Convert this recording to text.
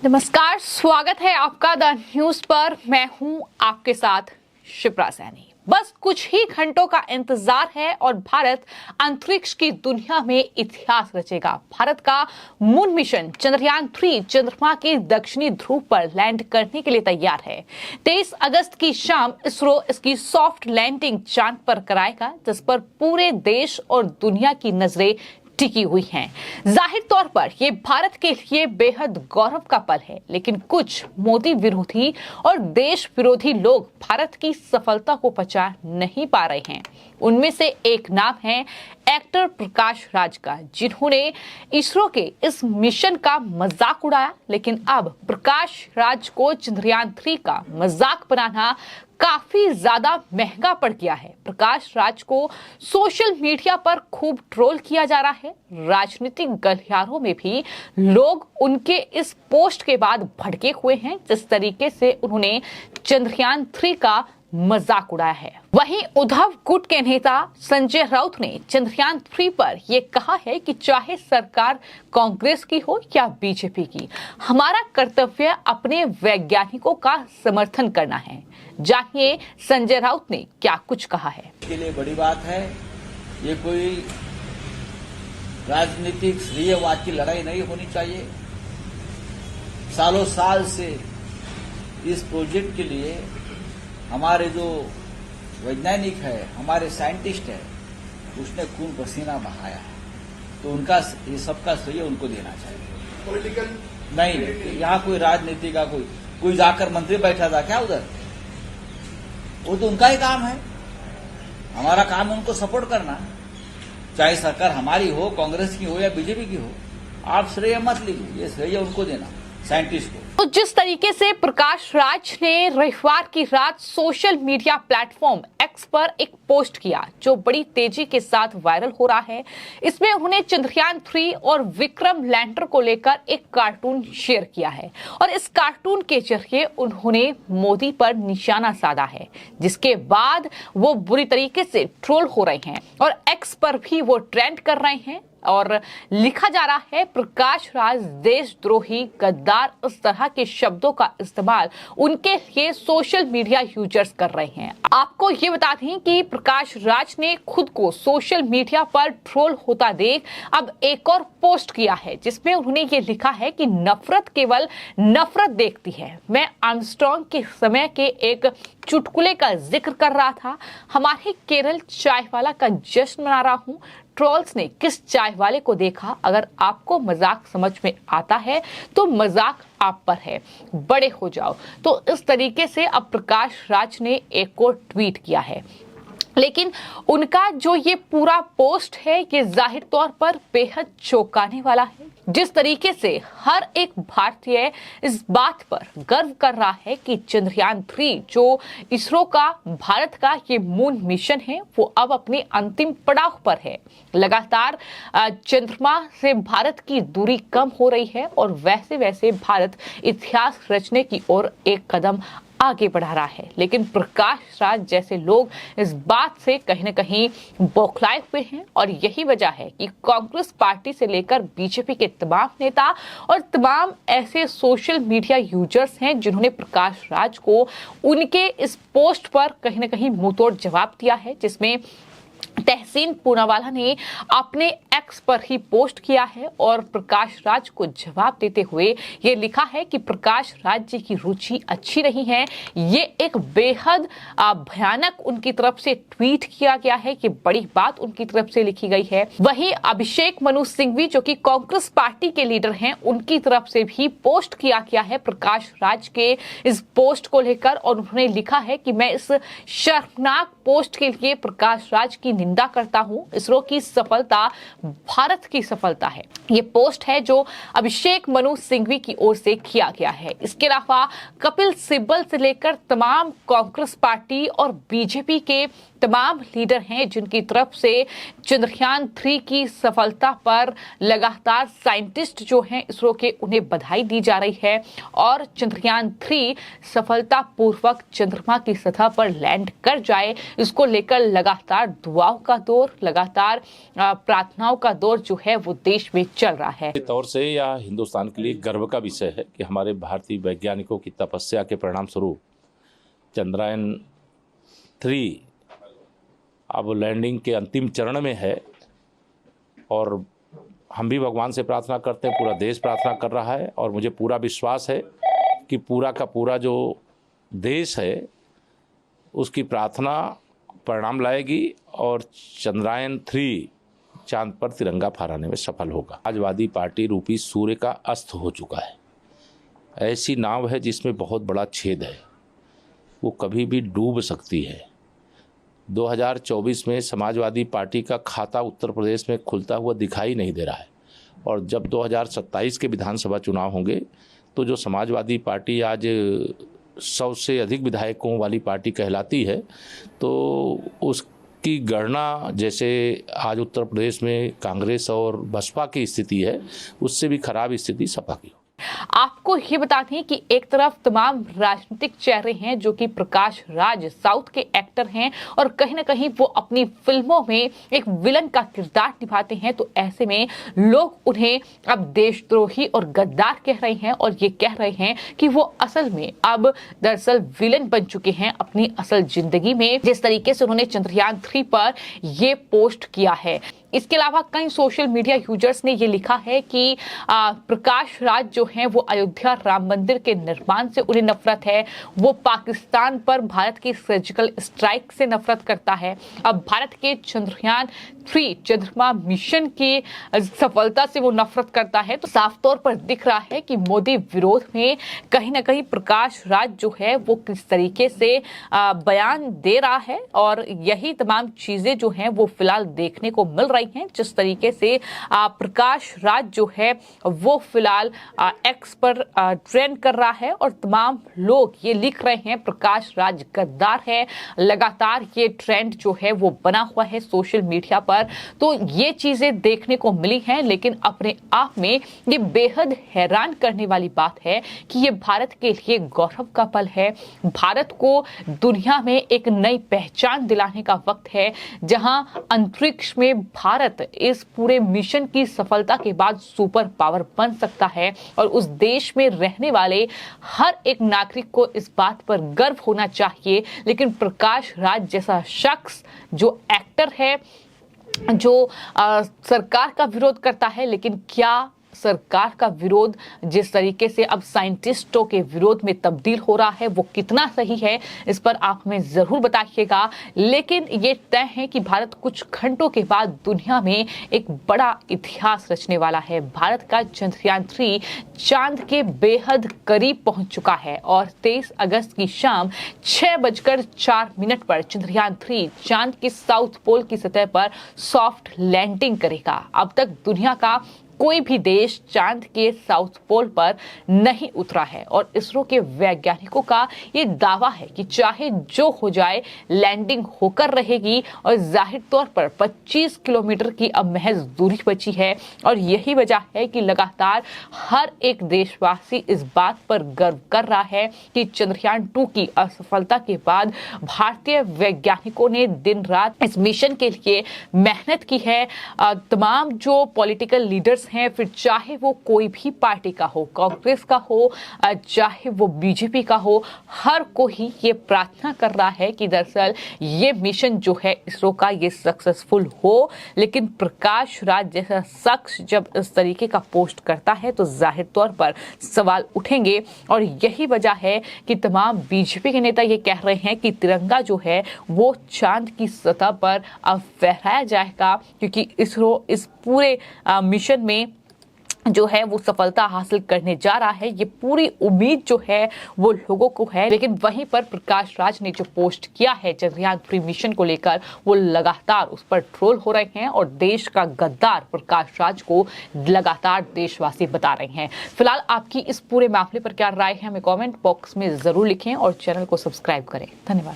नमस्कार, स्वागत है आपका द न्यूज पर। मैं हूं आपके साथ शिप्रा सैनी। बस कुछ ही घंटों का इंतजार है और भारत अंतरिक्ष की दुनिया में इतिहास रचेगा। भारत का मून मिशन चंद्रयान-3 चंद्रमा के दक्षिणी ध्रुव पर लैंड करने के लिए तैयार है। 23 अगस्त की शाम इसरो इसकी सॉफ्ट लैंडिंग चांद पर कराएगा, जिस पर पूरे देश और दुनिया की नजरें टिकी हुई हैं। जाहिर तौर पर यह भारत के लिए बेहद गौरव का पल है, लेकिन कुछ मोदी विरोधी और देश विरोधी लोग भारत की सफलता को पचा नहीं पा रहे हैं। उनमें से एक नाम है एक्टर प्रकाश राज का, जिन्होंने इसरो के इस मिशन का मजाक उड़ाया। लेकिन अब प्रकाश राज को चंद्रयान-3 का मजाक बनाना काफी ज्यादा महंगा पड़ गया है। प्रकाश राज को सोशल मीडिया पर खूब ट्रोल किया जा रहा है। राजनीतिक गलियारों में भी लोग उनके इस पोस्ट के बाद भड़के हुए हैं, जिस तरीके से उन्होंने चंद्रयान-3 का मजाक उड़ाया है। वहीं उद्धव गुट के नेता संजय राउत ने चंद्रयान-3 पर यह कहा है कि चाहे सरकार कांग्रेस की हो या बीजेपी की, हमारा कर्तव्य अपने वैज्ञानिकों का समर्थन करना है। जानिए संजय राउत ने क्या कुछ कहा है। इसके लिए बड़ी बात है, ये कोई राजनीतिक श्रेयवाद की लड़ाई नहीं होनी चाहिए। सालों साल से इस प्रोजेक्ट के लिए हमारे जो वैज्ञानिक है, हमारे साइंटिस्ट है, उसने खून पसीना बहाया है, तो उनका ये सबका श्रेय उनको देना चाहिए। पॉलिटिकल नहीं, यहाँ कोई राजनीति का कोई जाकर मंत्री बैठा था क्या उधर? वो तो उनका ही काम है। हमारा काम है उनको सपोर्ट करना, चाहे सरकार हमारी हो, कांग्रेस की हो या बीजेपी की हो। आप श्रेय मत लीजिए, ये श्रेय उनको देना, साइंटिस्ट को। तो जिस तरीके से प्रकाश राज ने रविवार की रात सोशल मीडिया प्लेटफॉर्म एक्स पर एक पोस्ट किया, जो बड़ी तेजी के साथ वायरल हो रहा है। इसमें उन्होंने चंद्रयान-3 और विक्रम लैंडर को लेकर एक कार्टून शेयर किया है और इस कार्टून के जरिए उन्होंने मोदी पर निशाना साधा है, जिसके बाद वो बुरी तरीके से ट्रोल हो रहे हैं और एक्स पर भी वो ट्रेंड कर रहे हैं और लिखा जा रहा है प्रकाश राज देशद्रोही, गद्दार, इस तरह के शब्दों का इस्तेमाल उनके लिए सोशल मीडिया यूजर्स कर रहे हैं। आपको ये बता दें कि प्रकाश राज ने खुद को सोशल मीडिया पर ट्रोल होता देख अब एक और पोस्ट किया है, जिसमें उन्होंने ये लिखा है कि नफरत केवल नफरत देखती है। मैं आर्मस्ट्रांग के समय के एक चुटकुले का जिक्र कर रहा था। हमारे केरल चाय वाला का जश्न मना रहा हूँ। ट्रोल्स ने किस चाय वाले को देखा? अगर आपको मजाक समझ में आता है तो मजाक आप पर है, बड़े हो जाओ। तो इस तरीके से अब प्रकाश राज ने एक और ट्वीट किया है। लेकिन उनका जो ये पूरा पोस्ट है, ये जाहिर तौर पर बेहद चौंकाने वाला है। जिस तरीके से हर एक भारतीय इस बात पर गर्व कर रहा है कि चंद्रयान-3 जो इसरो का भारत का ये मून मिशन है, वो अब अपने अंतिम पड़ाव पर है। लगातार चंद्रमा से भारत की दूरी कम हो रही है और वैसे वैसे भारत इतिहास रचने की ओर एक कदम आगे बढ़ा रहा है। लेकिन प्रकाश राज जैसे लोग इस बात से कहीं न कहीं बौखलाए हुए हैं और यही वजह है कि कांग्रेस पार्टी से लेकर बीजेपी के तमाम नेता और तमाम ऐसे सोशल मीडिया यूजर्स हैं, जिन्होंने प्रकाश राज को उनके इस पोस्ट पर कहीं न कहीं मुंहतोड़ जवाब दिया है, जिसमें तहसीन पूनावाला ने अपने एक्स पर ही पोस्ट किया है और प्रकाश राज को जवाब देते हुए ये लिखा है कि प्रकाश राज जी की रुचि अच्छी नहीं है। ये एक बेहद भयानक उनकी तरफ से ट्वीट किया गया है कि बड़ी बात उनकी तरफ से लिखी गई है। वहीं अभिषेक मनु सिंघवी, जो कि कांग्रेस पार्टी के लीडर हैं, उनकी तरफ से भी पोस्ट किया गया है प्रकाश राज के इस पोस्ट को लेकर और उन्होंने लिखा है कि मैं इस शर्मनाक पोस्ट के लिए प्रकाश राज की निंदा करता हूं। इसरो की सफलता भारत की सफलता है। ये पोस्ट है जो अभिषेक मनु सिंघवी की ओर से किया गया है। इसके अलावा कपिल सिब्बल से लेकर तमाम कांग्रेस पार्टी और बीजेपी के तमाम लीडर हैं, जिनकी तरफ से चंद्रयान-3 की सफलता पर लगातार साइंटिस्ट जो हैं इसरो के, उन्हें बधाई दी जा रही है और चंद्रयान-3 सफलतापूर्वक चंद्रमा की सतह पर लैंड कर जाए, इसको लेकर लगातार दुआओं का दौर, लगातार प्रार्थनाओं का दौर जो है वो देश में चल रहा है। तौर से यह हिंदुस्तान के लिए गर्व का विषय है कि हमारे भारतीय वैज्ञानिकों की तपस्या के परिणाम स्वरूप चंद्रयान 3 अब लैंडिंग के अंतिम चरण में है और हम भी भगवान से प्रार्थना करते हैं, पूरा देश प्रार्थना कर रहा है और मुझे पूरा विश्वास है कि पूरा का पूरा जो देश है उसकी प्रार्थना परिणाम लाएगी और चंद्रयान 3 चांद पर तिरंगा फहराने में सफल होगा। समाजवादी पार्टी रूपी सूर्य का अस्त हो चुका है। ऐसी नाव है जिसमें बहुत बड़ा छेद है, वो कभी भी डूब सकती है। 2024 में समाजवादी पार्टी का खाता उत्तर प्रदेश में खुलता हुआ दिखाई नहीं दे रहा है और जब 2027 के विधानसभा चुनाव होंगे तो जो समाजवादी पार्टी आज 100 से अधिक विधायकों वाली पार्टी कहलाती है तो उसकी गणना जैसे आज उत्तर प्रदेश में कांग्रेस और बसपा की स्थिति है उससे भी खराब स्थिति सपा की। आपको ये बताते हैं कि एक तरफ तमाम राजनीतिक चेहरे हैं जो कि प्रकाश राज साउथ के एक्टर हैं और कहीं ना कहीं वो अपनी फिल्मों में एक विलन का किरदार निभाते हैं, तो ऐसे में लोग उन्हें अब देशद्रोही और गद्दार कह रहे हैं और ये कह रहे हैं कि वो असल में अब दरअसल विलन बन चुके हैं अपनी असल जिंदगी में, जिस तरीके से उन्होंने चंद्रयान 3 पर ये पोस्ट किया है। इसके अलावा कई सोशल मीडिया यूजर्स ने ये लिखा है कि प्रकाश राज जो हैं वो अयोध्या राम मंदिर के निर्माण से उन्हें नफरत है, वो पाकिस्तान पर भारत की सर्जिकल स्ट्राइक से नफरत करता है, अब भारत के चंद्रयान 3 चंद्रमा मिशन की सफलता से वो नफरत करता है। तो साफ तौर पर दिख रहा है कि मोदी विरोध में कहीं ना कहीं प्रकाश राज जो है वो किस तरीके से बयान दे रहा है और यही तमाम चीजें जो हैं वो फिलहाल देखने को मिल रही हैं। जिस तरीके से प्रकाश राज जो है वो फिलहाल एक्स पर ट्रेंड कर रहा है और तमाम लोग ये लिख रहे हैं प्रकाश राज गद्दार है, लगातार ये ट्रेंड जो है वो बना हुआ है सोशल मीडिया पर। तो ये चीजें देखने को मिली हैं, लेकिन अपने आप में ये बेहद हैरान करने वाली बात है कि ये भारत के लिए गौरव का पल है। भारत को दुनिया में एक नई पहचान दिलाने का वक्त है, जहां अंतरिक्ष में भारत इस पूरे मिशन की सफलता के बाद सुपर पावर बन सकता है और उस देश में रहने वाले हर एक नागरिक को इस बात पर गर्व होना चाहिए। लेकिन प्रकाश राज जैसा शख्स जो एक्टर है, जो सरकार का विरोध करता है, लेकिन क्या सरकार का विरोध जिस तरीके से अब साइंटिस्टों के विरोध में तब्दील हो रहा है वो कितना सही है, इस पर आप हमें जरूर बताइएगा। लेकिन ये तय है कि भारत कुछ घंटों के बाद दुनिया में एक बड़ा इतिहास रचने वाला है। भारत का चंद्रयान 3 चांद के बेहद करीब पहुंच चुका है और 23 अगस्त की शाम 6:04 पर चंद्रयान 3 चांद के साउथ पोल की सतह पर सॉफ्ट लैंडिंग करेगा। अब तक दुनिया का कोई भी देश चांद के साउथ पोल पर नहीं उतरा है और इसरो के वैज्ञानिकों का ये दावा है कि चाहे जो हो जाए लैंडिंग होकर रहेगी और जाहिर तौर पर 25 किलोमीटर की अब महज दूरी बची है और यही वजह है कि लगातार हर एक देशवासी इस बात पर गर्व कर रहा है कि चंद्रयान 2 की असफलता के बाद भारतीय वैज्ञानिकों ने दिन रात इस मिशन के लिए मेहनत की है। तमाम जो पॉलिटिकल लीडर्स हैं, फिर चाहे वो कोई भी पार्टी का हो, कांग्रेस का हो, चाहे वो बीजेपी का हो, हर कोई ये प्रार्थना कर रहा है कि दरअसल ये मिशन जो है इसरो का ये सक्सेसफुल हो। लेकिन प्रकाश राज जैसा शख्स जब इस तरीके का पोस्ट करता है तो जाहिर तौर पर सवाल उठेंगे और यही वजह है कि तमाम बीजेपी के नेता ये कह रहे हैं कि तिरंगा जो है वो चांद की सतह पर अब फहराया जाएगा, क्योंकि इसरो इस पूरे मिशन में जो है वो सफलता हासिल करने जा रहा है। ये पूरी उम्मीद जो है वो लोगों को है। लेकिन वहीं पर प्रकाश राज ने जो पोस्ट किया है चंद्रयान 3 मिशन को लेकर, वो लगातार उस पर ट्रोल हो रहे हैं और देश का गद्दार प्रकाश राज को लगातार देशवासी बता रहे हैं। फिलहाल आपकी इस पूरे मामले पर क्या राय है, हमें कमेंट बॉक्स में जरूर लिखें और चैनल को सब्सक्राइब करें। धन्यवाद।